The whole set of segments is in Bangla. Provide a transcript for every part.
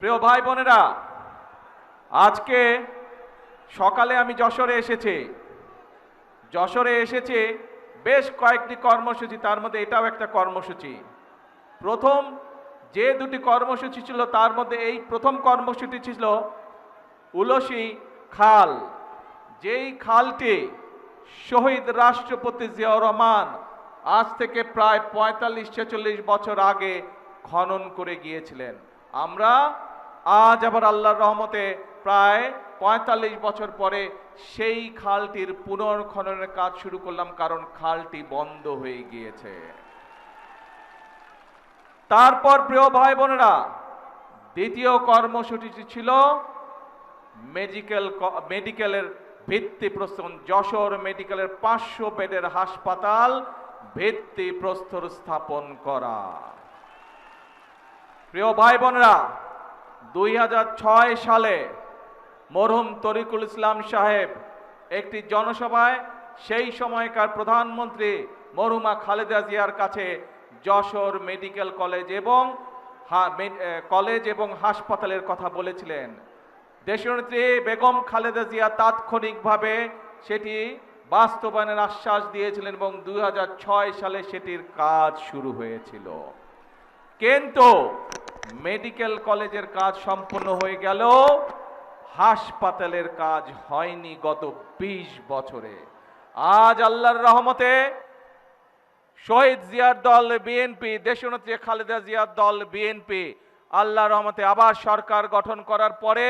প্রিয় ভাই বোনেরা, আজকে সকালে আমি যশোরে এসেছি বেশ কয়েকটি কর্মসূচি, তার মধ্যে এটাও একটা কর্মসূচি। প্রথম যে দুটি কর্মসূচি ছিল তার মধ্যে এই প্রথম কর্মসূচি ছিল উলসি খাল। যেই খালটি শহীদ রাষ্ট্রপতি জিয়াউর রহমান আজ থেকে প্রায় ৪৫-৪৬ বছর আগে খনন করে গিয়েছিলেন। আমরা আজ আবার আল্লাহর রহমতে প্রায় ৪৫ বছর পরে সেই খালটির পুনর্খননের কাজ শুরু করলাম, কারণ খালটি বন্ধ হয়ে গিয়েছে। তারপর প্রিয় ভাই বোনেরা, দ্বিতীয় কর্মসূচিটি ছিল মেডিকেলের ভিত্তিপ্রস্তর। যশোর মেডিকেলের ৫০০ বেডের হাসপাতাল ভিত্তিপ্রস্তর স্থাপন করা। প্রিয় ভাই বোনেরা, ২০০৬ সালে মরহুম তরিকুল ইসলাম সাহেব একটি জনসভায় সেই সময়কার প্রধানমন্ত্রী মরহুমা খালেদা জিয়ার কাছে যশোর মেডিকেল কলেজ এবং হাসপাতালের কথা বলেছিলেন। দেশনেত্রী বেগম খালেদা জিয়া তাৎক্ষণিকভাবে সেটি বাস্তবায়নের আশ্বাস দিয়েছিলেন এবং ২০০৬ সালে সেটির কাজ শুরু হয়েছিল। কিন্তু মেডিকেল কলেজের কাজ সম্পন্ন হয়ে গেল, হাসপাতালের কাজ হয়নি গত ২০ বছরে। আজ আল্লাহর রহমতে শহীদ জিয়ার দল বিএনপি, দেশনেত্রী খালেদা জিয়ার দল বিএনপি আল্লাহর রহমতে আবার সরকার গঠন করার পরে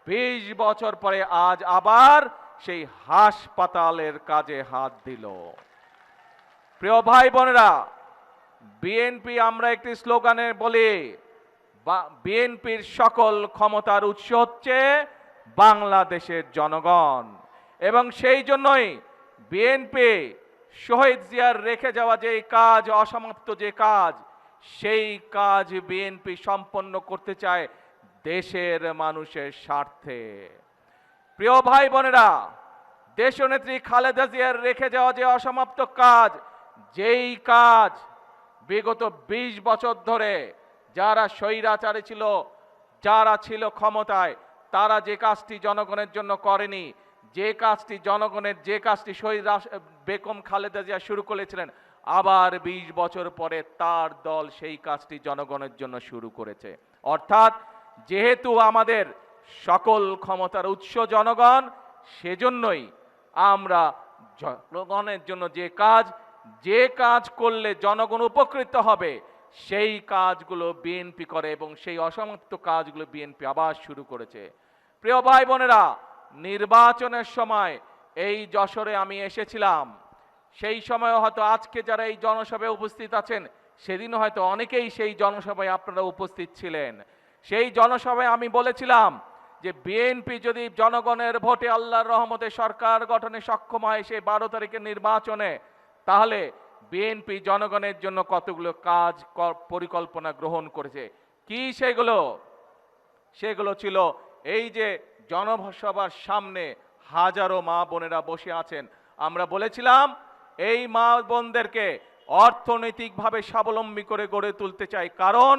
২০ বছর পরে আজ আবার সেই হাসপাতালের কাজে হাত দিল। প্রিয় ভাই বোনেরা, বিএনপি আমরা একটি স্লোগানে বলি, বিএনপির সকল ক্ষমতার উৎস হচ্ছে বাংলাদেশের জনগণ, এবং সেই জন্যই বিএনপি শহীদ জিয়ার রেখে যাওয়া যে কাজ, অসমাপ্ত যে কাজ, সেই কাজ বিএনপি সম্পন্ন করতে চায় দেশের মানুষের স্বার্থে। প্রিয় ভাই বোনেরা, দেশনেত্রী খালেদা জিয়ার রেখে যাওয়া যে অসমাপ্ত কাজ, যেই কাজ বিগত ২০ বছর ধরে যারা স্বৈরাচারী ছিল, যারা ছিল ক্ষমতায়, তারা যে কাজটি জনগণের জন্য করেনি, যে কাজটি শহীদ বেগম খালেদা জিয়া শুরু করেছিলেন, আবার ২০ বছর পরে তার দল সেই কাজটি জনগণের জন্য শুরু করেছে। অর্থাৎ যেহেতু আমাদের সকল ক্ষমতার উৎস জনগণ, সেজন্যই আমরা জনগণের জন্য যে কাজ করলে জনগণ উপকৃত হবে সেই কাজগুলো বিএনপি করে, এবং সেই অসমাপ্ত কাজগুলো বিএনপি আবার শুরু করেছে। প্রিয় ভাই বোনেরা, নির্বাচনের সময় এই যশোরে আমি এসেছিলাম। সেই সময় হয়তো আজকে যারা এই জনসভায় উপস্থিত আছেন, সেদিন হয়তো অনেকেই সেই জনসভায় আপনারা উপস্থিত ছিলেন। সেই জনসভায় আমি বলেছিলাম যে বিএনপি যদি জনগণের ভোটে আল্লাহর রহমতে সরকার গঠনে সক্ষম হয় সেই ১২ তারিখের নির্বাচনে, তাহলে বিএনপি জনগণের জন্য কতগুলো কাজ পরিকল্পনা গ্রহণ করেছে। কি সেগুলো ছিল, এই যে জনসভার সামনে হাজারো মা বোনেরা বসে আছেন, আমরা বলেছিলাম এই মা বোনদেরকে অর্থনৈতিকভাবে স্বাবলম্বী করে গড়ে তুলতে চাই, কারণ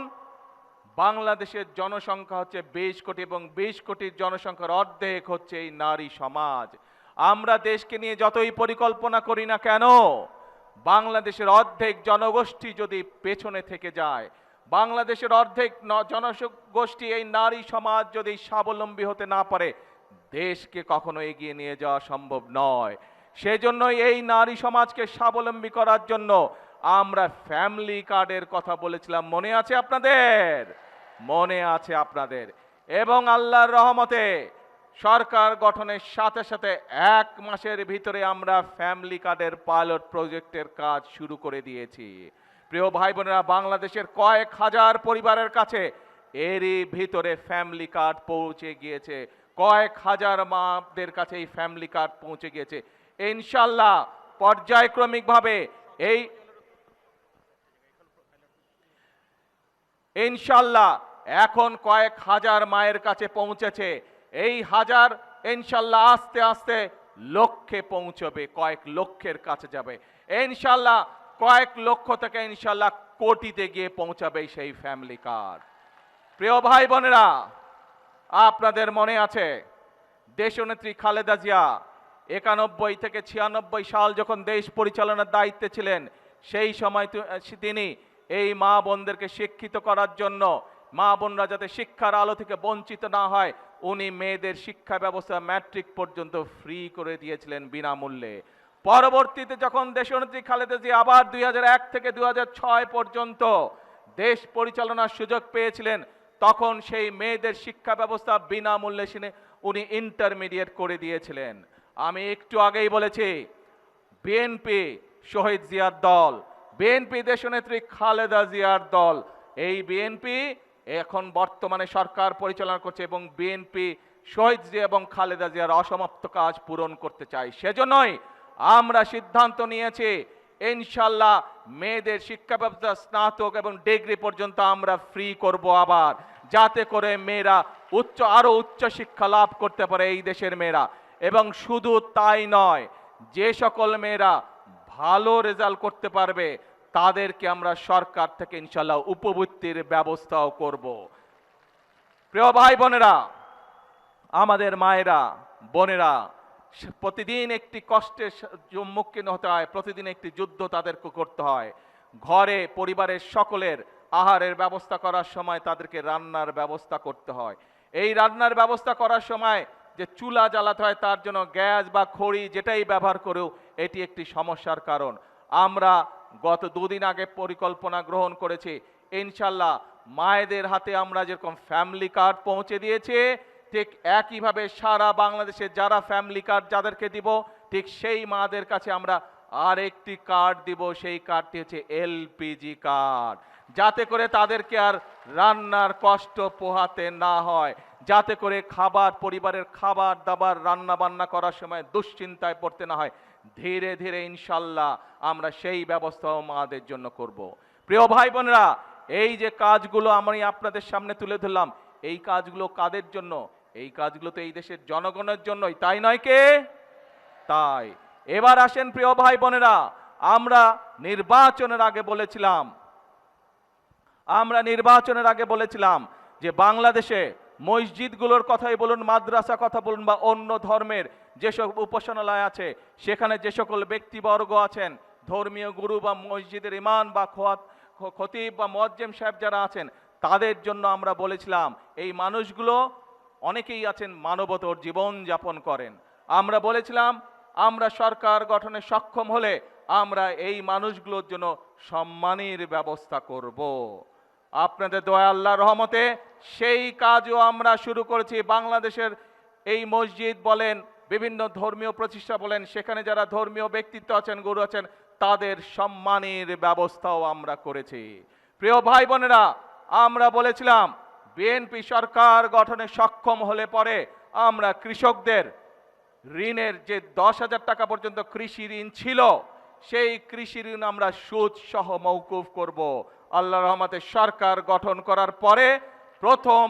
বাংলাদেশের জনসংখ্যা হচ্ছে ২০ কোটি, এবং ২০ কোটির জনসংখ্যার অর্ধেক হচ্ছে এই নারী সমাজ। আমরা দেশকে নিয়ে যতই পরিকল্পনা করি না কেন, বাংলাদেশের অর্ধেক জনগোষ্ঠী যদি পেছনে থেকে যায়, বাংলাদেশের অর্ধেক জনগোষ্ঠী এই নারী সমাজ যদি স্বাবলম্বী হতে না পারে, দেশকে কখনো এগিয়ে নিয়ে যাওয়া সম্ভব নয়। সেজন্যই এই নারী সমাজকে স্বাবলম্বী করার জন্য আমরা ফ্যামিলি কার্ডের কথা বলেছিলাম, মনে আছে আপনাদের? এবং আল্লাহর রহমতে সরকার গঠনের সাথে সাথে ১ মাসের ভিতরে আমরা ফ্যামিলি কার্ডের পাইলট প্রজেক্টের কাজ শুরু করে দিয়েছি। প্রিয় ভাই বোনেরা, বাংলাদেশের কয়েক হাজার পরিবারের কাছে এরই ভিতরে ফ্যামিলি কার্ড পৌঁছে গিয়েছে, কয়েক হাজার মাদের কাছে এই ফ্যামিলি কার্ড পৌঁছে গিয়েছে। ইনশাআল্লাহ পর্যায়ক্রমিকভাবে ইনশাআল্লাহ এখন কয়েক হাজার মায়ের কাছে পৌঁছেছে। এই হাজার ইনশাআল্লাহ আস্তে আস্তে লক্ষে পৌঁছবে, কয়েক লক্ষের কাছে যাবে ইনশাআল্লাহ, কয়েক লক্ষ থেকে ইনশাআল্লাহ কোটিতে গিয়ে পৌঁছাবে সেই ফ্যামিলি কার্ড। প্রিয় ভাই বোনেরা, আপনাদের মনে আছে দেশনেত্রী খালেদা জিয়া 91 থেকে 96 সাল যখন দেশ পরিচালনার দায়িত্বে ছিলেন, সেই সময় তিনি এই মা বোনদেরকে শিক্ষিত করার জন্য, মা বোনরা যাতে শিক্ষার আলো থেকে বঞ্চিত না হয়, উনি মেয়েদের শিক্ষা ব্যবস্থা ম্যাট্রিক পর্যন্ত ফ্রি করে দিয়েছিলেন বিনামূল্যে। পরবর্তীতে যখন দেশনেত্রী খালেদা জিয়া আবার 2001 থেকে 2006 পর্যন্ত দেশ পরিচালনার সুযোগ পেয়েছিলেন, তখন সেই মেয়েদের শিক্ষা ব্যবস্থা বিনামূল্যে উনি ইন্টারমিডিয়েট করে দিয়েছিলেন। আমি একটু আগেই বলেছি, বিএনপি শহীদ জিয়ার দল, বিএনপি দেশনেত্রী খালেদা জিয়ার দল। এই বিএনপি এখন বর্তমানে সরকার পরিচালনা করছে এবং বিএনপি শহীদ জিয়া এবং খালেদা জিয়ার অসমাপ্ত কাজ পূরণ করতে চায়। সেজন্যই আমরা সিদ্ধান্ত নিয়েছি, ইনশাল্লাহ মেয়েদের শিক্ষা ব্যবস্থা স্নাতক এবং ডিগ্রি পর্যন্ত আমরা ফ্রি করব আবার, যাতে করে মেয়েরা আরো উচ্চ শিক্ষা লাভ করতে পারে এই দেশের মেয়েরা। এবং শুধু তাই নয়, যে সকল মেয়েরা ভালো রেজাল্ট করতে পারবে তাদেরকে আমরা সরকার থেকে ইনশাল্লাহ উপবৃত্তির ব্যবস্থাও করব। প্রিয় ভাই বোনেরা, আমাদের মায়েরা বোনেরা প্রতিদিন একটি কষ্টের সম্মুখীন হতে হয়, প্রতিদিন একটি যুদ্ধ তাদেরকে করতে হয়। ঘরে পরিবারের সকলের আহারের ব্যবস্থা করার সময় তাদেরকে রান্নার ব্যবস্থা করতে হয়। এই রান্নার ব্যবস্থা করার সময় যে চুলা জ্বালাতে হয়, তার জন্য গ্যাস বা খড়ি যেটাই ব্যবহার করেও এটি একটি সমস্যার কারণ। আমরা গত 2 দিন আগে পরিকল্পনা গ্রহণ করেছি, ইনশাল্লাহ মায়েদের হাতে আমরা যেরকম ফ্যামিলি কার্ড পৌঁছে দিয়েছি, ঠিক একইভাবে সারা বাংলাদেশে যারা ফ্যামিলি কার্ড যাদেরকে দিব, ঠিক সেই মাদের কাছে আমরা আরেকটি কার্ড দিব। সেই কার্ডটি হচ্ছে এলপিজি কার্ড, যাতে করে তাদেরকে আর রান্নার কষ্ট পোহাতে না হয়, যাতে করে পরিবারের খাবার দাবার রান্না বান্না করার সময় দুশ্চিন্তায় পড়তে না হয়। ধীরে ধীরে ইনশাল্লাহ আমরা সেই ব্যবস্থাও মাদের জন্য করব। প্রিয় ভাই বোনেরা, এই যে কাজগুলো আমি আপনাদের সামনে তুলে ধরলাম, এই কাজগুলো কাদের জন্য? এই কাজগুলো তো এই দেশের জনগণের জন্যই, তাই নয় কে? তাই এবার আসেন প্রিয় ভাই বোনেরা, আমরা নির্বাচনের আগে বলেছিলাম যে বাংলাদেশে মসজিদগুলোর কথাই বলুন, মাদ্রাসা কথা বলুন বা অন্য ধর্মের যেসব উপাসনালয় আছে, সেখানে যে সকল ব্যক্তিবর্গ আছেন, ধর্মীয় গুরু বা মসজিদের ইমাম বা খতিব বা মুয়াজ্জিম সাহেব যারা আছেন, তাদের জন্য আমরা বলেছিলাম এই মানুষগুলো অনেকেই আছেন মানবতর জীবন যাপন করেন। আমরা বলেছিলাম আমরা সরকার গঠনে সক্ষম হলে আমরা এই মানুষগুলোর জন্য সম্মানের ব্যবস্থা করব। আপনাদের দয়া আল্লাহর রহমতে সেই কাজও আমরা শুরু করেছি। বাংলাদেশের এই মসজিদ বলেন, বিভিন্ন ধর্মীয় প্রতিষ্ঠা বলেন, সেখানে যারা ধর্মীয় ব্যক্তিত্ব আছেন, গুরু আছেন, তাদের সম্মানের ব্যবস্থাও আমরা করেছি। প্রিয় ভাই বোনেরা, আমরা বলেছিলাম বিএনপি সরকার গঠনে সক্ষম হলে পরে আমরা কৃষকদের ঋণের যে 10,000 টাকা পর্যন্ত কৃষি ঋণ ছিল, সেই কৃষি ঋণ আমরা সুদ সহ মওকুফ করব। আল্লাহর রহমতে সরকার গঠন করার পরে প্রথম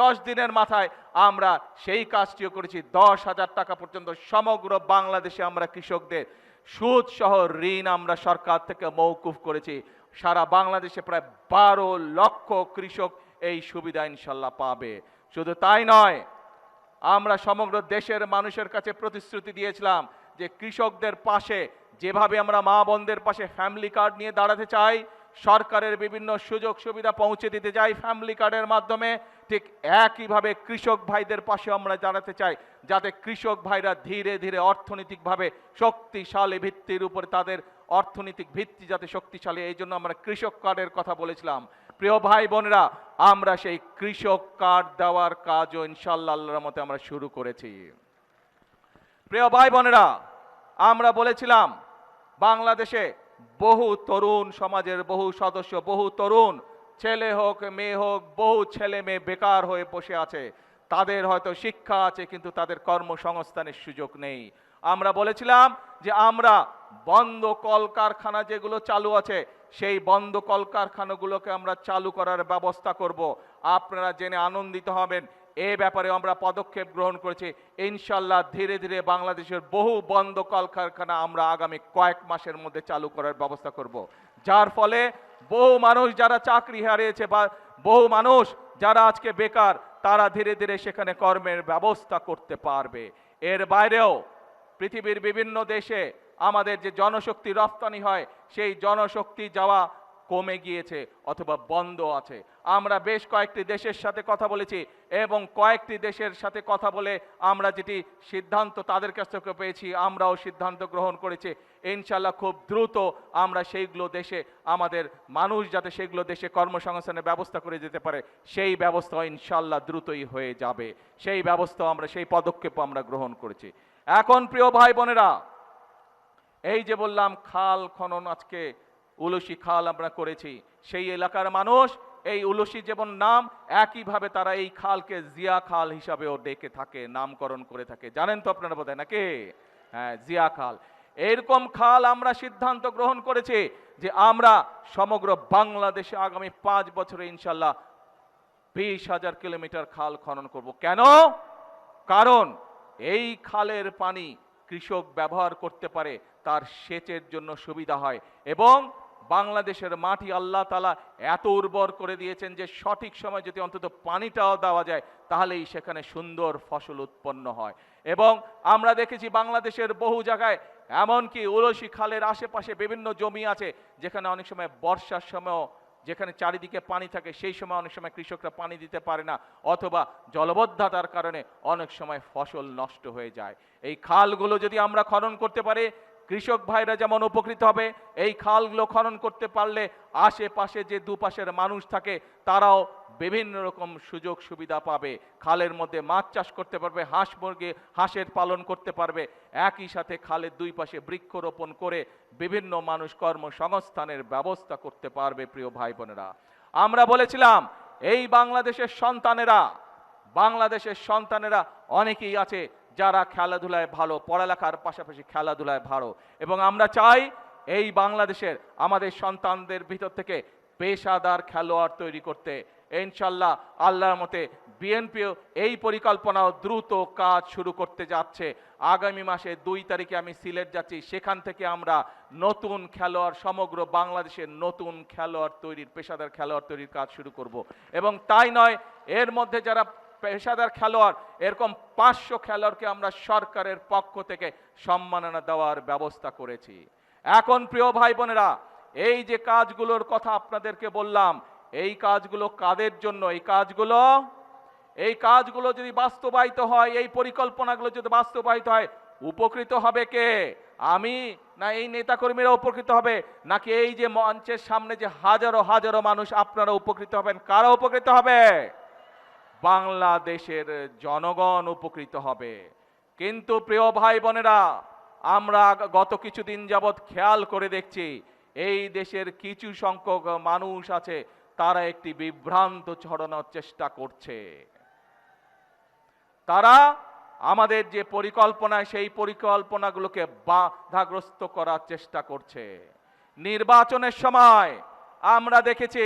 10 দিনের মাথায় আমরা সেই কাজটিও করেছি। 10,000 টাকা পর্যন্ত সমগ্র বাংলাদেশে আমরা কৃষকদের সুদ সহ ঋণ আমরা সরকার থেকে মওকুফ করেছি। সারা বাংলাদেশে প্রায় 12 লক্ষ কৃষক এই সুবিধা ইনশাল্লাহ পাবে। শুধু তাই নয়, আমরা সমগ্র দেশের মানুষের কাছে প্রতিশ্রুতি দিয়েছিলাম যে কৃষকদের পাশে যেভাবে আমরা মা বোনদের পাশে ফ্যামিলি কার্ড নিয়ে দাঁড়াতে চাই, সরকারের বিভিন্ন সুযোগ সুবিধা পৌঁছে দিতে চাই ফ্যামিলি কার্ডের মাধ্যমে, ঠিক একইভাবে কৃষক ভাইদের পাশে আমরা দাঁড়াতে চাই, যাতে কৃষক ভাইরা ধীরে ধীরে অর্থনৈতিকভাবে শক্তিশালী ভিত্তির উপরে তাদের অর্থনৈতিক ভিত্তি যাতে শক্তিশালী, এই জন্য আমরা কৃষক কার্ডের কথা বলেছিলাম। প্রিয় ভাই বোনেরা, আমরা সেই কৃষক কার্ড দেওয়ার কাজও ইনশাআল্লাহ আল্লাহর রহমতে আমরা শুরু করেছি। প্রিয় ভাই বোনেরা, আমরা বলেছিলাম বাংলাদেশে বহু তরুণ, সমাজের বহু সদস্য, বহু তরুণ, ছেলে হোক মেয়ে হোক, বহু ছেলে মেয়ে বেকার হয়ে বসে আছে। তাদের হয়তো শিক্ষা আছে কিন্তু তাদের কর্মসংস্থানের সুযোগ নেই। আমরা বলেছিলাম যে আমরা বন্ধ কলকারখানা যেগুলো চালু আছে, সেই বন্ধ কলকারখানাগুলোকে আমরা চালু করার ব্যবস্থা করব। আপনারা জেনে আনন্দিত হবেন, এ ব্যাপারে আমরা পদক্ষেপ গ্রহণ করেছি। ইনশাল্লাহ ধীরে ধীরে বাংলাদেশের বহু বন্ধ কলকারখানা আমরা আগামী কয়েক মাসের মধ্যে চালু করার ব্যবস্থা করব, যার ফলে বহু মানুষ যারা চাকরি হারিয়েছে বা বহু মানুষ যারা আজকে বেকার, তারা ধীরে ধীরে সেখানে কর্মের ব্যবস্থা করতে পারবে। এর বাইরেও পৃথিবীর বিভিন্ন দেশে আমাদের যে জনশক্তি রপ্তানি হয়, সেই জনশক্তি যাওয়া কমে গিয়েছে অথবা বন্ধ আছে। আমরা বেশ কয়েকটি দেশের সাথে কথা বলেছি এবং কয়েকটি দেশের সাথে কথা বলে আমরা যেটি সিদ্ধান্ত তাদের কাছ থেকে পেয়েছি, আমরাও সিদ্ধান্ত গ্রহণ করেছি ইনশাল্লাহ খুব দ্রুত আমরা সেইগুলো দেশে আমাদের মানুষ যাতে সেগুলো দেশে কর্মসংস্থানের ব্যবস্থা করে যেতে পারে, সেই ব্যবস্থা ইনশাল্লাহ দ্রুতই হয়ে যাবে। সেই ব্যবস্থা আমরা, সেই পদক্ষেপ আমরা গ্রহণ করেছি। এখন প্রিয় ভাই বোনেরা, এই যে বললাম খাল খনন, আজকে উলসি খাল আমরা করেছি, সেই এলাকার মানুষ এই উলসি যেমন নাম, একইভাবে তারা এই খালকে জিয়া খাল হিসাবেও ডেকে থাকে, নামকরণ করে থাকে। জানেন তো আপনারা বোধহয় নাকি? হ্যাঁ, জিয়া খাল। এরকম খাল আমরা সিদ্ধান্ত গ্রহণ করেছি যে আমরা সমগ্র বাংলাদেশে আগামী 5 বছরে ইনশাল্লাহ 20,000 কিলোমিটার খাল খনন করব। কেন? কারণ এই খালের পানি কৃষক ব্যবহার করতে পারে, তার সেচের জন্য সুবিধা হয় এবং বাংলাদেশের মাটি আল্লাহ তাআলা এত উর্বর করে দিয়েছেন যে সঠিক সময় যদি অন্তত পানিটাও দেওয়া যায়, তাহলেই সেখানে সুন্দর ফসল উৎপন্ন হয়। এবং আমরা দেখেছি বাংলাদেশের বহু জায়গায়, এমনকি উলসি খালের আশেপাশে বিভিন্ন জমি আছে যেখানে অনেক সময় বর্ষার সময়ও, যেখানে চারিদিকে পানি থাকে, সেই সময় অনেক সময় কৃষকরা পানি দিতে পারে না, অথবা জলবদ্ধতার কারণে অনেক সময় ফসল নষ্ট হয়ে যায়। এই খালগুলো যদি আমরা খনন করতে পারি, কৃষক ভাইরা যেমন উপকৃত হবে, এই খালগুলো খনন করতে পারলে আশেপাশে যে দুপাশের মানুষ থাকে তারাও বিভিন্ন রকম সুযোগ সুবিধা পাবে। খালের মধ্যে মাছ চাষ করতে পারবে, হাঁস মুরগি, হাঁসের পালন করতে পারবে, একই সাথে খালের দুই পাশে বৃক্ষরোপণ করে বিভিন্ন মানুষ কর্মসংস্থানের ব্যবস্থা করতে পারবে। প্রিয় ভাই বোনেরা, আমরা বলেছিলাম এই বাংলাদেশের সন্তানেরা অনেকেই আছে যারা খেলাধুলায় ভালো, পড়ালেখার পাশাপাশি খেলাধুলায় ভালো, এবং আমরা চাই এই বাংলাদেশের আমাদের সন্তানদের ভিতর থেকে পেশাদার খেলোয়াড় তৈরি করতে। ইনশাল্লাহ আল্লাহর মতে বিএনপিও এই পরিকল্পনাও দ্রুত কাজ শুরু করতে যাচ্ছে। আগামী মাসে 2 তারিখে আমি সিলেট যাচ্ছি, সেখান থেকে আমরা নতুন খেলোয়াড়, সমগ্র বাংলাদেশের নতুন খেলোয়াড় তৈরির, পেশাদার খেলোয়াড় তৈরির কাজ শুরু করব। এবং তাই নয়, এর মধ্যে যারা পেশাদার খেলোয়াড়, এরকম 500 খেলোয়াড়কে আমরা সরকারের পক্ষ থেকে সম্মাননা দেওয়ার ব্যবস্থা করেছি। এখন প্রিয় ভাই বোনেরা, এই যে কাজগুলোর কথা আপনাদেরকে বললাম, এই কাজগুলো কাদের জন্য? এই কাজগুলো যদি বাস্তবায়িত হয়, এই পরিকল্পনাগুলো যদি বাস্তবায়িত হয়, উপকৃত হবে কে? আমি না এই নেতাকর্মীরা উপকৃত হবে, নাকি এই যে মঞ্চের সামনে যে হাজারো হাজারো মানুষ, আপনারা উপকৃত হবেন? কারা উপকৃত হবে? বাংলাদেশের জনগণ উপকৃত হবে। কিন্তু প্রিয় ভাই বোনেরা, আমরা গত কিছুদিন যাবৎ খেয়াল করে দেখছি এই দেশের কিছু সংখ্যক মানুষ আছে, তারা একটি বিভ্রান্ত ছড়ানোর চেষ্টা করছে। তারা আমাদের যে পরিকল্পনা, সেই পরিকল্পনাগুলোকে বাধাগ্রস্ত করার চেষ্টা করছে। নির্বাচনের সময় আমরা দেখেছি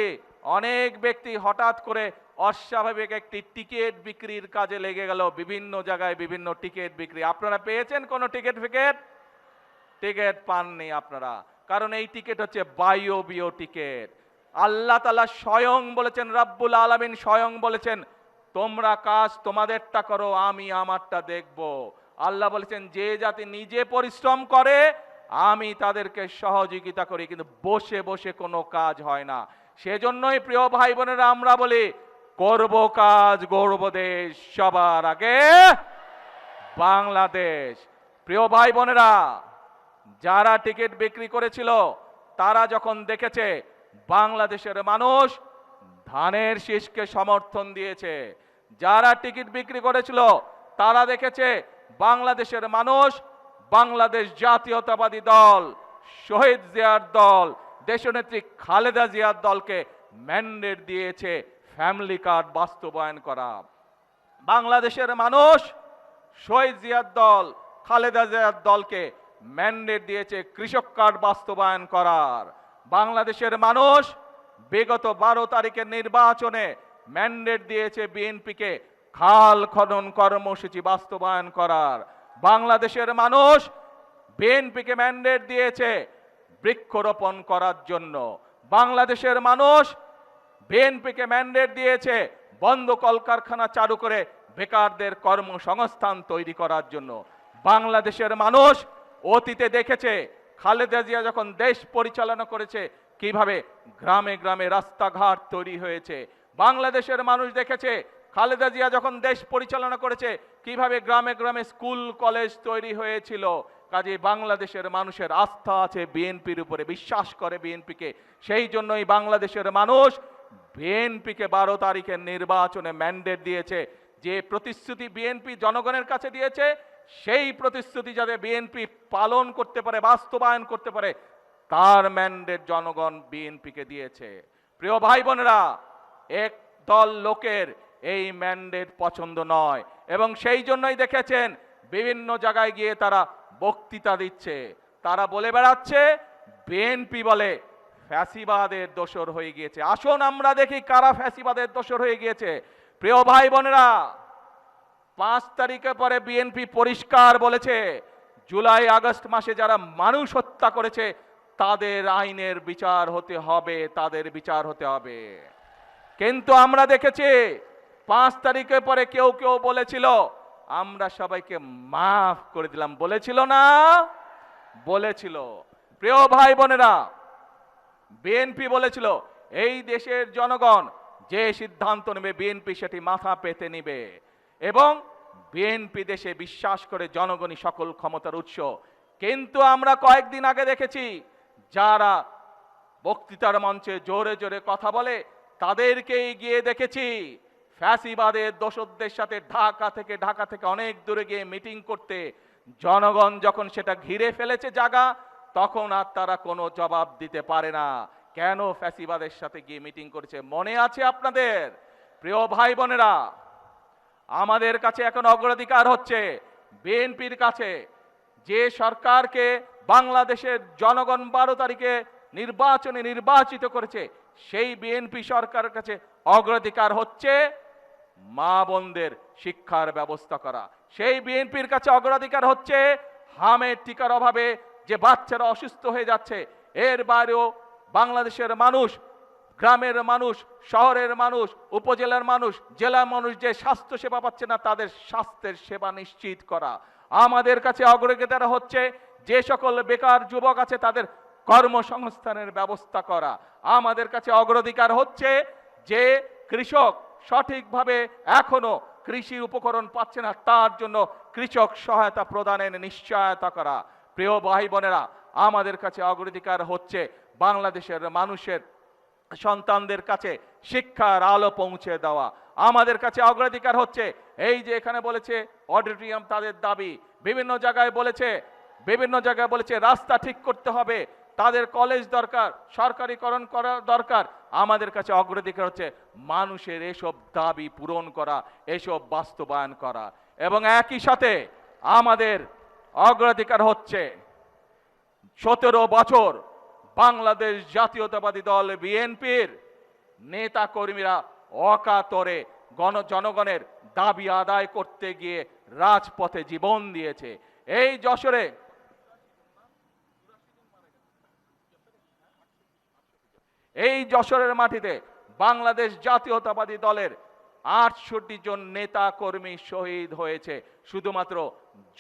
অনেক ব্যক্তি হঠাৎ করে অস্বাভাবিক একটি টিকিট বিক্রির কাজে লেগে গেল। বিভিন্ন জায়গায় বিভিন্ন টিকিট বিক্রি। আপনারা পেয়েছেন কোনো টিকিট পাননি আপনারা, কারণ এই টিকিট হচ্ছে বায়বীয় টিকিট। আল্লাহ তাআলা স্বয়ং বলেছেন, রব্বুল আলামিন স্বয়ং বলেছেন, তোমরা কাজ তোমাদেরটা করো, আমি আমারটা দেখব। আল্লাহ বলেছেন যে জাতি নিজে পরিশ্রম করে আমি তাদেরকে সহযোগিতা করি, কিন্তু বসে বসে কোনো কাজ হয় না। সেজন্যই প্রিয় ভাই বোনেরা আমরা বলি, করব কাজ, গড়ব দেশ, সবার আগে বাংলাদেশ। প্রিয় ভাই বোনেরা, যারা টিকিট বিক্রি করেছিল তারা যখন দেখেছে বাংলাদেশের মানুষ ধানের শীষকে সমর্থন দিয়েছে, যারা টিকিট বিক্রি করেছিল তারা দেখেছে বাংলাদেশের মানুষ বাংলাদেশ জাতীয়তাবাদী দল, শহীদ জিয়ার দল, দেশনেত্রী খালেদা জিয়ার দলকে ম্যান্ডেট দিয়েছে ফ্যামিলি কার্ড বাস্তবায়ন করা। বাংলাদেশের মানুষ শহীদ জিয়ার দল, খালেদা জিয়ার দলকে ম্যান্ডেট দিয়েছে কৃষক কার্ড বাস্তবায়ন করার। বাংলাদেশের মানুষ বিগত 12 তারিখের নির্বাচনে ম্যান্ডেট দিয়েছে বিএনপিকে খাল খনন কর্মসূচি বাস্তবায়ন করার। বাংলাদেশের মানুষ বিএনপিকে ম্যান্ডেট দিয়েছে বৃক্ষরোপণ করার জন্য। বাংলাদেশের মানুষ বিএনপিকে ম্যান্ডেট দিয়েছে বন্ধ কলকারখানা চালু করে বেকারদের কর্মসংস্থান তৈরি করার জন্য। বাংলাদেশের মানুষ অতীতে দেখেছে খালেদা জিয়া যখন দেশ পরিচালনা করেছে কিভাবে গ্রামে গ্রামে রাস্তাঘাট তৈরি হয়েছে। বাংলাদেশের মানুষ দেখেছে খালেদা জিয়া যখন দেশ পরিচালনা করেছে কিভাবে গ্রামে গ্রামে স্কুল কলেজ তৈরি হয়েছিল। কাজে বাংলাদেশের মানুষের আস্থা আছে বিএনপির উপরে, বিশ্বাস করে বিএনপিকে। সেই জন্যই বাংলাদেশের মানুষ বিএনপিকে 12 তারিখের নির্বাচনে ম্যান্ডেট দিয়েছে। যে প্রতিশ্রুতি বিএনপি জনগণের কাছে দিয়েছে সেই প্রতিশ্রুতি যাতে বিএনপি পালন করতে পারে, বাস্তবায়ন করতে পারে, তার ম্যান্ডেট জনগণ বিএনপিকে দিয়েছে। প্রিয় ভাই বোনেরা, এক দল লোকের এই ম্যান্ডেট পছন্দ নয় এবং সেই জন্যই দেখেছেন বিভিন্ন জায়গায় গিয়ে তারা বক্তৃতা দিচ্ছে। তারা বলে বেড়াচ্ছে বিএনপি বলে ফ্যাসিবাদের দোসর হয়ে গিয়েছে। আসুন আমরা দেখি কারা ফ্যাসিবাদের দোসর হয়ে গিয়েছে। প্রিয় ভাই বোনেরা, 5 তারিখের পরে বিএনপি পরিষ্কার বলেছে জুলাই আগস্ট মাসে যারা মানুষ হত্যা করেছে তাদের আইনের বিচার হতে হবে, তাদের বিচার হতে হবে। কিন্তু আমরা দেখেছি 5 তারিখের পরে কেউ কেউ বলেছিল আমরা সবাইকে মাফ করে দিলাম, বলেছিল না? বলেছিল। প্রিয় ভাই বোনেরা, বিএনপি বলেছিল এই দেশের জনগণ যে সিদ্ধান্ত নেবে বিএনপি সেটি মাথা পেতে নিবে এবং বিএনপি দেশে বিশ্বাস করে জনগণই সকল ক্ষমতার উৎস। কিন্তু আমরা কয়েকদিন আগে দেখেছি যারা বক্তৃতার মঞ্চে জোরে জোরে কথা বলে তাদেরকেই গিয়ে দেখেছি ফ্যাসিবাদের দোসরদের সাথে ঢাকা থেকে অনেক দূরে গিয়ে মিটিং করতে। জনগণ যখন সেটা ঘিরে ফেলেছে জায়গা, তখন আর তারা কোনো জবাব দিতে পারে না। কেন ফ্যাসিবাদের সাথে গিয়ে মিটিং করেছে মনে আছে আপনাদের? প্রিয় ভাই বোনেরা, আমাদের কাছে এখন অগ্রাধিকার হচ্ছে বিএনপির কাছে যে সরকারকে বাংলাদেশের জনগণ 12 তারিখে নির্বাচনে নির্বাচিত করেছে, সেই বিএনপি সরকারের কাছে অগ্রাধিকার হচ্ছে মা বোনদের শিক্ষার ব্যবস্থা করা। সেই বিএনপির কাছে অগ্রাধিকার হচ্ছে হামের টিকার অভাবে যে বাচ্চারা অসুস্থ হয়ে যাচ্ছে। এর বাইরেও বাংলাদেশের মানুষ, গ্রামের মানুষ, শহরের মানুষ, উপজেলার মানুষ, জেলার মানুষ যে স্বাস্থ্য সেবা পাচ্ছে না তাদের স্বাস্থ্যের সেবা নিশ্চিত করা। আমাদের কাছে অগ্রাধিকার হচ্ছে যে সকল বেকার যুবক আছে তাদের কর্মসংস্থানের ব্যবস্থা করা। আমাদের কাছে অগ্রাধিকার হচ্ছে যে কৃষক সঠিকভাবে এখনো কৃষি উপকরণ পাচ্ছে না তার জন্য কৃষক সহায়তা প্রদানের নিশ্চয়তা করা। প্রিয় ভাই বোনেরা, আমাদের কাছে অগ্রাধিকার হচ্ছে বাংলাদেশের মানুষের সন্তানদের কাছে শিক্ষার আলো পৌঁছে দেওয়া। আমাদের কাছে অগ্রাধিকার হচ্ছে এই যে এখানে বলেছে অডিটোরিয়াম তাদের দাবি, বিভিন্ন জায়গায় বলেছে রাস্তা ঠিক করতে হবে, তাদের কলেজ দরকার, সরকারিকরণ করা দরকার। আমাদের কাছে অগ্রাধিকার হচ্ছে মানুষের এসব দাবি পূরণ করা, এসব বাস্তবায়ন করা। এবং একই সাথে আমাদের অগ্রাধিকার হচ্ছে 17 বছর বাংলাদেশ জাতীয়তাবাদী দল বিএনপির নেতা কর্মীরা অকাতরে জনগণের দাবি আদায় করতে গিয়ে রাজপথে জীবন দিয়েছে। এই যশোরের মাটিতে বাংলাদেশ জাতীয়তাবাদী দলের 68 জন নেতা কর্মী শহীদ হয়েছে শুধুমাত্র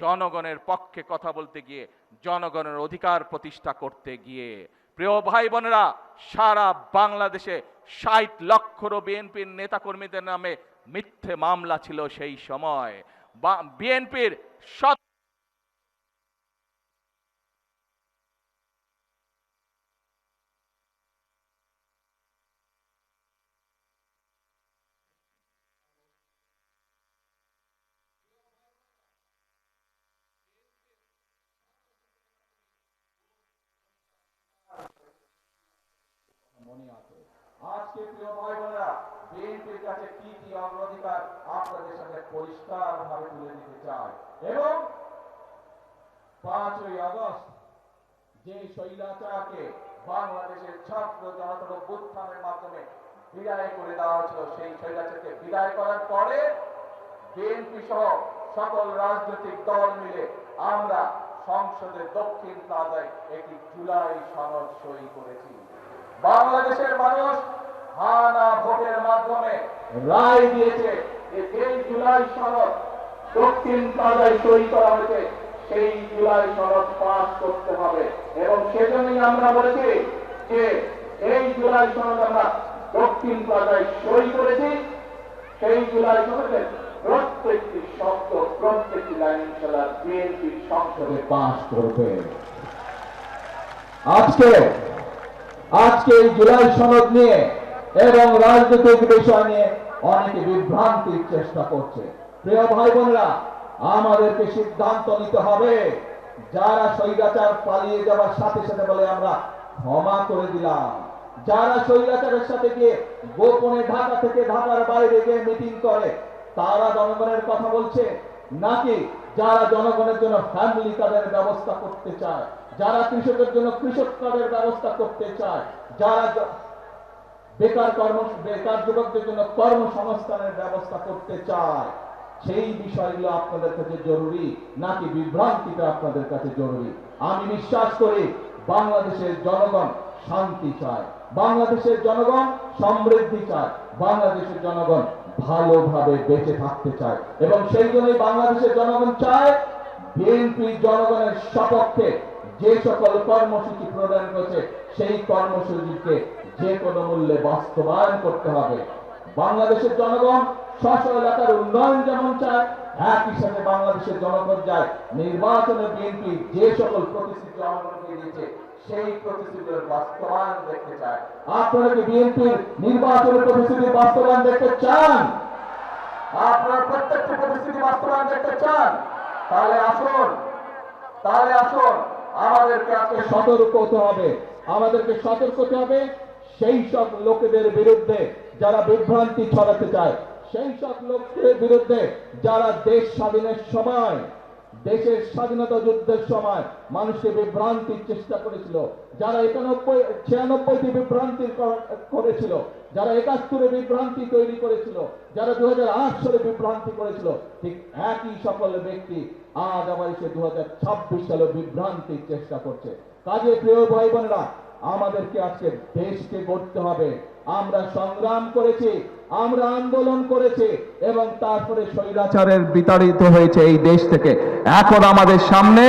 জনগণের পক্ষে কথা বলতে গিয়ে, জনগণের অধিকার প্রতিষ্ঠা করতে গিয়ে। প্রিয় ভাই বোনেরা, সারা বাংলাদেশে 60 লক্ষর বিএনপির নেতা কর্মীদের নামে মিথ্যে মামলা ছিল সেই সময়। বিএনপির আজকে প্রিয় ভাই বোনেরা, বিএনপির কাছে কি কি অগ্রাধিকার আপনাদের সাথে পরিষ্কার ভাবে তুলে দিতে চাই। এবং 5ই আগস্ট যে স্বৈরাচারকে বাংলাদেশের ছাত্র জনতার অভ্যুত্থানের মাধ্যমে বিদায় করে দেওয়া হয়েছিল, সেই স্বৈরাচারকে বিদায় করার পরে বিএনপি সহ সকল রাজনৈতিক দল মিলে আমরা সংসদের দক্ষিণ প্লাজায় একটি জুলাই সনদ সই করেছি। বাংলাদেশের মানুষ হানা ভোটের মাধ্যমে রায় দিয়েছে যে এই জুলাই সনদ দক্ষিণ প্লাজায় সই করা হয়েছে, সেই জুলাই সনদ পাস করতে হবে। এবং সেজন্যই আমরা বলেছি যে এই জুলাই সনদ আমরা দক্ষিণ প্লাজায় সই করেছি, সেই জুলাই সনদের প্রত্যেকটি শব্দ, প্রত্যেকটি লাইন ইনশাআল্লাহ বিএনপি সংসদে পাস করবে। আজকে এই জুলাই সনদ নিয়ে এবং রাজনৈতিক বিষয় নিয়ে অনেকে বিভ্রান্তির চেষ্টা করছে। প্রিয় ভাই বোনেরা, আমাদেরকে সিদ্ধান্ত নিতে হবে। যারা স্বৈরাচার পালিয়ে যাওয়ার সাথে সাথে বলে আমরা ক্ষমা করে দিলাম, যারা স্বৈরাচারের সাথে গিয়ে গোপনে ঢাকা থেকে ঢাকার বাইরে গিয়ে মিটিং করে, তারা জনগণের কথা বলছে, নাকি যারা জনগণের জন্য ফ্যামিলি কার্ডের ব্যবস্থা করতে চায়, যারা কৃষকের জন্য কৃষক কার্ডের ব্যবস্থা করতে চায়, যারা বেকার যুবকদের জন্য কর্মসংস্থানের ব্যবস্থা করতে চায়, সেই বিষয়গুলো আপনাদের কাছে জরুরি নাকি বিভ্রান্তিটা আপনাদের কাছে জরুরি? আমি বিশ্বাস করি বাংলাদেশের জনগণ শান্তি চায়, বাংলাদেশের জনগণ সমৃদ্ধি চায়, বাংলাদেশের জনগণ ভালোভাবে বেঁচে থাকতে চায়। এবং সেই জন্যই বাংলাদেশের জনগণ চায় বিএনপি জনগণের সপক্ষে যে সকল কর্মসূচি প্রদান করেছে সেই কর্মসূচিকে যে কোনো মূল্যে বাস্তবায়ন করতে হবে। বাংলাদেশের জনগণ স্ব এলাকার উন্নয়ন যেমন চায়, একই সাথে বাংলাদেশের জনগণ চায় নির্বাচনে বিএনপি যে সকল প্রতিশ্রুতি জনগণকে দিয়েছে সেই প্রতিশ্রুতির বাস্তবায়ন দেখতে চায়। আপনারা কি বিএনপির নির্বাচনের প্রতিশ্রুতি বাস্তবায়ন দেখতে চান? আপনারা প্রত্যেকটি প্রতিশ্রুতি বাস্তবায়ন দেখতে চান? তাহলে আসুন আমাদেরকে আজকে সতর্ক হতে হবে। আমাদেরকে সতর্ক হতে হবে সেই সব লোকেদের বিরুদ্ধে যারা বিভ্রান্তি ছড়াতে চায়, সেই সব লোকদের বিরুদ্ধে যারা দেশ স্বাধীনের সময়, দেশের স্বাধীনতা যুদ্ধের সময় মানুষকে বিভ্রান্তির চেষ্টা করেছিল, যারা 96টি বিভ্রান্তি করেছিল, যারা 71-এ বিভ্রান্তি তৈরি করেছিল, যারা 2008 সালে বিভ্রান্তি করেছিল, ঠিক একই সকল ব্যক্তি আজ আবার এসে 2026 সালে বিভ্রান্তির চেষ্টা করছে। কাজে প্রিয় ভাই বোনেরা, আমাদেরকে আজকে দেশকে গড়তে হবে। আমরা সংগ্রাম করেছি, আমরা আন্দোলন করেছি এবং তারপরে স্বৈরাচারের বিতাড়িত হয়েছে এই দেশ থেকে। এখন আমাদের সামনে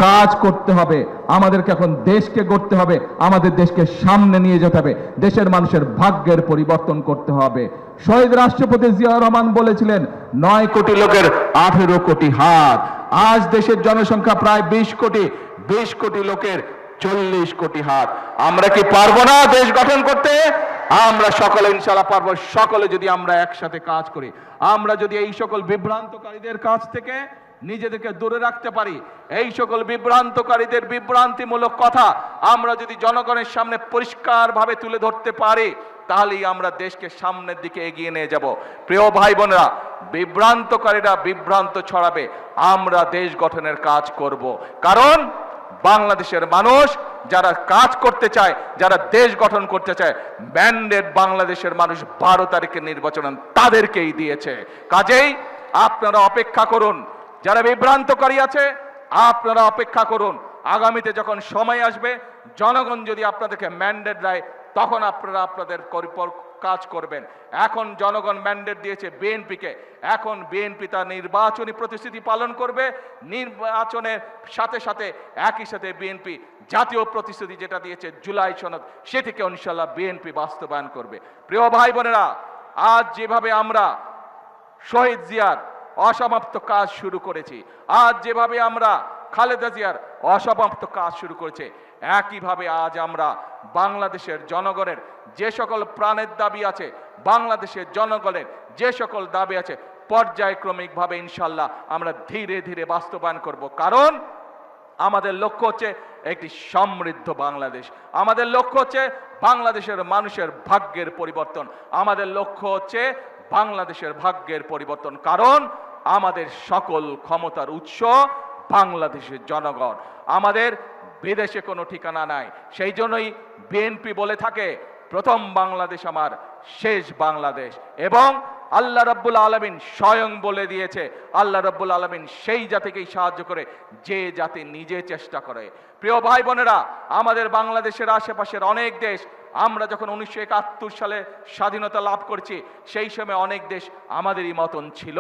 কাজ করতে হবে, আমাদেরকে এখন দেশকে গড়তে হবে, আমাদের দেশকে সামনে নিয়ে যেতে হবে, দেশের মানুষের ভাগ্যের পরিবর্তন করতে হবে। শহীদ রাষ্ট্রপতি জিয়াউর রহমান বলেছিলেন 9 কোটি লোকের 18 কোটি হাত। আজ দেশের জনসংখ্যা প্রায় 20 কোটি, 20 কোটি লোকের 40 কোটি হাত। আমরা কি পারবো না দেশ গঠন করতে? আমরা সকলে ইনশাআল্লাহ পারবো, সকলে যদি আমরা একসাথে কাজ করি, আমরা যদি এই সকল বিভ্রান্তকারীদের কাছ থেকে নিজেদেরকে দূরে রাখতে পারি, এই সকল বিভ্রান্তকারীদের বিভ্রান্তিমূলক কথা আমরা যদি জনগণের সামনে পরিষ্কারভাবে তুলে ধরতে পারি, তাহলেই আমরা দেশকে সামনের দিকে এগিয়ে নিয়ে যাব। প্রিয় ভাই বোনেরা, বিভ্রান্তকারীরা বিভ্রান্ত ছড়াবে, আমরা দেশ গঠনের কাজ করব। কারণ বাংলাদেশের মানুষ যারা কাজ করতে চায়, যারা দেশ গঠন করতে চায়, ম্যান্ডেট বাংলাদেশের মানুষ 12 তারিখের নির্বাচন তাদেরকেই দিয়েছে। কাজেই আপনারা অপেক্ষা করুন, যারা বিভ্রান্তকারী আছে আপনারা অপেক্ষা করুন। আগামীতে যখন সময় আসবে, জনগণ যদি আপনাদেরকে ম্যান্ডেট দেয়, তখন আপনারা আপনাদের কাজ করবেন। এখন জনগণ ম্যান্ডেট দিয়েছে বিএনপিকে, এখন বিএনপি তার নির্বাচনী প্রতিশ্রুতি পালন করবে। নির্বাচনের সাথে সাথে একই সাথে বিএনপি জাতীয় প্রতিশ্রুতি যেটা দিয়েছে জুলাই সনদ, সেটিকে ইনশাআল্লাহ বিএনপি বাস্তবায়ন করবে। প্রিয় ভাই বোনেরা, আজ যেভাবে আমরা শহীদ জিয়ার অসমাপ্ত কাজ শুরু করেছি, আজ যেভাবে আমরা খালেদা জিয়ার অসমাপ্ত কাজ শুরু করেছে, একইভাবে আজ আমরা বাংলাদেশের জনগণের যে সকল প্রাণের দাবি আছে, বাংলাদেশের জনগণের যে সকল দাবি আছে, পর্যায়ক্রমিকভাবে ইনশাআল্লাহ আমরা ধীরে ধীরে বাস্তবায়ন করব। কারণ আমাদের লক্ষ্য হচ্ছে একটি সমৃদ্ধ বাংলাদেশ, আমাদের লক্ষ্য হচ্ছে বাংলাদেশের মানুষের ভাগ্যের পরিবর্তন, আমাদের লক্ষ্য হচ্ছে বাংলাদেশের ভাগ্যের পরিবর্তন। কারণ আমাদের সকল ক্ষমতার উৎস বাংলাদেশের জনগণ, আমাদের বিদেশে কোনো ঠিকানা নাই। সেই জন্যই বিএনপি বলে থাকে প্রথম বাংলাদেশ আমার, শেষ বাংলাদেশ। এবং আল্লাহ রাব্বুল আলামিন স্বয়ং বলে দিয়েছে, আল্লাহ রাব্বুল আলামিন সেই জাতিকেই সাহায্য করে যে জাতি নিজে চেষ্টা করে। প্রিয় ভাই বোনেরা, আমাদের বাংলাদেশের আশেপাশের অনেক দেশ, আমরা যখন 1971 সালে স্বাধীনতা লাভ করছি, সেই সময় অনেক দেশ আমাদেরই মতন ছিল,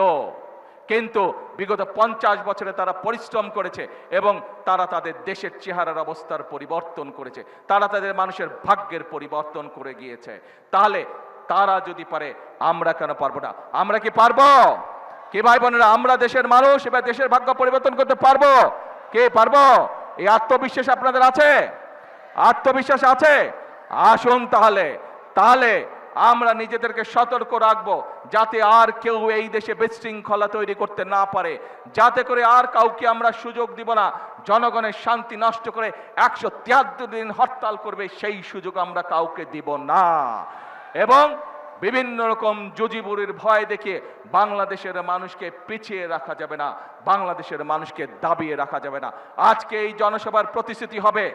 কিন্তু বিগত 50 বছরে তারা পরিশ্রম করেছে এবং তারা তাদের দেশের চেহারার অবস্থার পরিবর্তন করেছে, তারা তাদের মানুষের ভাগ্যের পরিবর্তন করে গিয়েছে। তাহলে তারা যদি পারে, আমরা কেন পারবো না? আমরা কি পারবো? কে ভাই বোনেরা, আমরা দেশের মানুষ, এবার দেশের ভাগ্য পরিবর্তন করতে পারবো? কে পারবো? এই আত্মবিশ্বাস আপনাদের আছে? আত্মবিশ্বাস আছে? আসুন তাহলে তাহলে আমরা নিজেদেরকে সতর্ক রাখবো, যাতে আর কেউ এই দেশে বিশৃঙ্খলা তৈরি করতে না পারে, যাতে করে আর কাউকে আমরা সুযোগ দিব না জনগণের শান্তি নষ্ট করে 173 দিন হরতাল করবে, সেই সুযোগ আমরা কাউকে দিব না। এবং বিভিন্ন রকম জুজিবুরির ভয় দেখিয়ে বাংলাদেশের মানুষকে পিছিয়ে রাখা যাবে না, বাংলাদেশের মানুষকে দাবিয়ে রাখা যাবে না। আজকে এই জনসভার প্রতিশ্রুতি হবে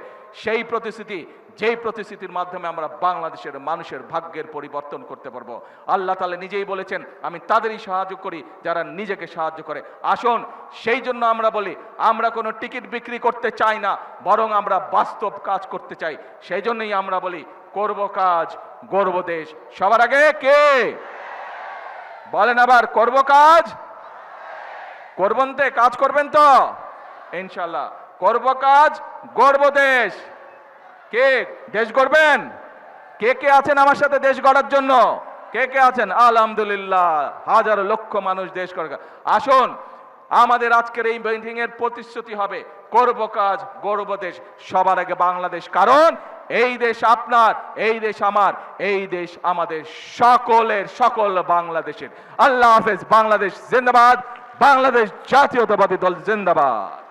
সেই প্রতিশ্রুতি, যেই প্রতিশ্রুতির মাধ্যমে আমরা বাংলাদেশের মানুষের ভাগ্যের পরিবর্তন করতে পারবো। আল্লাহ তাআলা নিজেই বলেছেন, আমি তাদেরই সাহায্য করি যারা নিজেকে সাহায্য করে। আসুন, সেই জন্য আমরা বলি, আমরা কোনো টিকিট বিক্রি করতে চাই না, বরং আমরা বাস্তব কাজ করতে চাই। সেই জন্যই আমরা বলি, করব কাজ, গর্ব দেশ। সবার আগে কে বলেন আবার, করব কাজ, করবেন তো? কাজ করবেন তো ইনশাআল্লাহ? করব কাজ, গর্ব দেশ। কে দেশ গড়বেন? কে কে আছেন আমার সাথে দেশ গড়ার জন্য? কে কে আছেন? আলহামদুলিল্লাহ, হাজার লক্ষ মানুষ দেশ গড়বে। আসুন, আমাদের আজকের এই মিটিং এর প্রতিশ্রুতি হবে, করব কাজ, গর্ব দেশ। সবার আগে বাংলাদেশ, কারণ এই দেশ আপনার, এই দেশ আমার, এই দেশ আমাদের সকলের, সকল বাংলাদেশের। আল্লাহ হাফেজ। বাংলাদেশ জিন্দাবাদ, বাংলাদেশ জাতীয়তাবাদী দল জিন্দাবাদ।